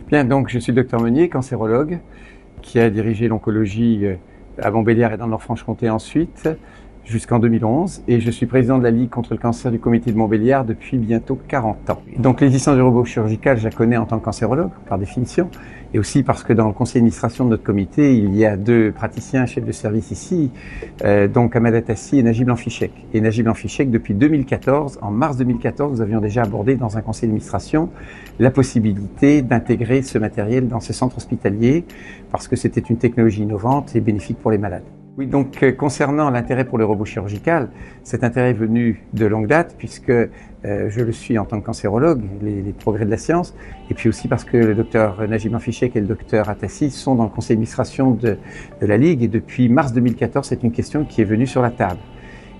Bien, donc je suis le docteur Meunier, cancérologue, qui a dirigé l'oncologie à Montbéliard et dans le Nord-Franche-Comté ensuite, jusqu'en 2011. Et je suis président de la Ligue contre le cancer du comité de Montbéliard depuis bientôt 40 ans. Donc l'existence du robot chirurgical, je la connais en tant que cancérologue, par définition, et aussi parce que dans le conseil d'administration de notre comité, il y a deux praticiens chefs de service ici, donc Ahmed Atassi et Najib Lanfichek. Et Najib Lanfichek, depuis 2014, en mars 2014, nous avions déjà abordé dans un conseil d'administration la possibilité d'intégrer ce matériel dans ces centres hospitaliers, parce que c'était une technologie innovante et bénéfique pour les malades. Oui, donc concernant l'intérêt pour le robot chirurgical, cet intérêt est venu de longue date, puisque je le suis en tant que cancérologue, les progrès de la science, et puis aussi parce que le docteur Najib Lanfichek et le docteur Atassi sont dans le conseil d'administration de la Ligue, et depuis mars 2014, c'est une question qui est venue sur la table.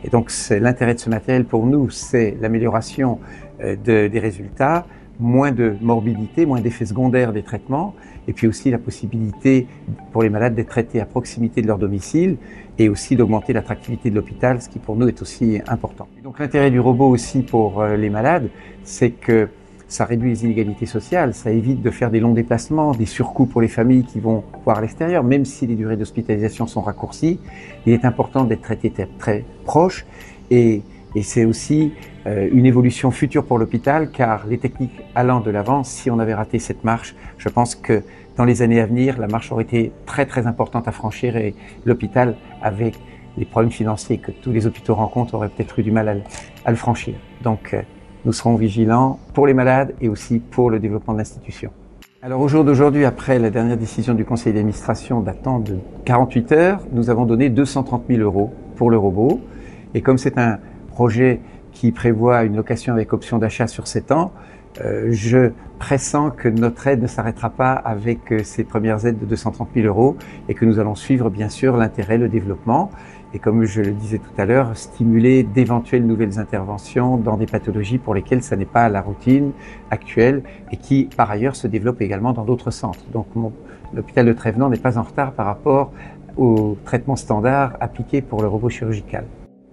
Et donc l'intérêt de ce matériel pour nous, c'est l'amélioration des résultats, moins de morbidité, moins d'effets secondaires des traitements, et puis aussi la possibilité pour les malades d'être traités à proximité de leur domicile et aussi d'augmenter l'attractivité de l'hôpital, ce qui pour nous est aussi important. Et donc l'intérêt du robot aussi pour les malades, c'est que ça réduit les inégalités sociales, ça évite de faire des longs déplacements, des surcoûts pour les familles qui vont voir à l'extérieur, même si les durées d'hospitalisation sont raccourcies. Il est important d'être traité très proche et c'est aussi une évolution future pour l'hôpital, car les techniques allant de l'avant, si on avait raté cette marche, je pense que dans les années à venir, la marche aurait été très importante à franchir et l'hôpital, avec les problèmes financiers que tous les hôpitaux rencontrent, aurait peut-être eu du mal à le franchir. Donc nous serons vigilants pour les malades et aussi pour le développement de l'institution. Alors au jour d'aujourd'hui, après la dernière décision du conseil d'administration datant de 48 heures, nous avons donné 230 000 € pour le robot. Et comme c'est un projet qui prévoit une location avec option d'achat sur 7 ans, je pressens que notre aide ne s'arrêtera pas avec ces premières aides de 230 000 € et que nous allons suivre bien sûr l'intérêt, le développement et comme je le disais tout à l'heure, stimuler d'éventuelles nouvelles interventions dans des pathologies pour lesquelles ça n'est pas la routine actuelle et qui par ailleurs se développent également dans d'autres centres. Donc l'hôpital de Trévenans n'est pas en retard par rapport aux traitements standards appliqués pour le robot chirurgical.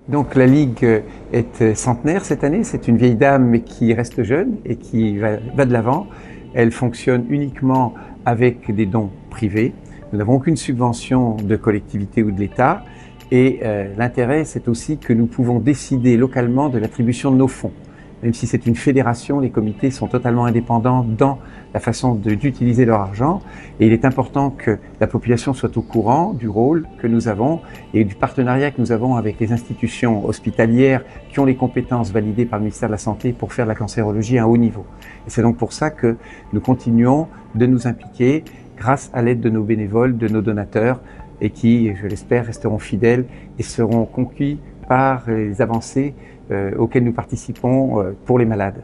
Donc la Ligue est centenaire cette année, c'est une vieille dame mais qui reste jeune et qui va de l'avant. Elle fonctionne uniquement avec des dons privés. Nous n'avons aucune subvention de collectivité ou de l'État et l'intérêt c'est aussi que nous pouvons décider localement de l'attribution de nos fonds. Même si c'est une fédération, les comités sont totalement indépendants dans la façon d'utiliser leur argent et il est important que la population soit au courant du rôle que nous avons et du partenariat que nous avons avec les institutions hospitalières qui ont les compétences validées par le ministère de la Santé pour faire de la cancérologie à un haut niveau. Et c'est donc pour ça que nous continuons de nous impliquer grâce à l'aide de nos bénévoles, de nos donateurs et qui, je l'espère, resteront fidèles et seront conquis par les avancées auxquelles nous participons pour les malades.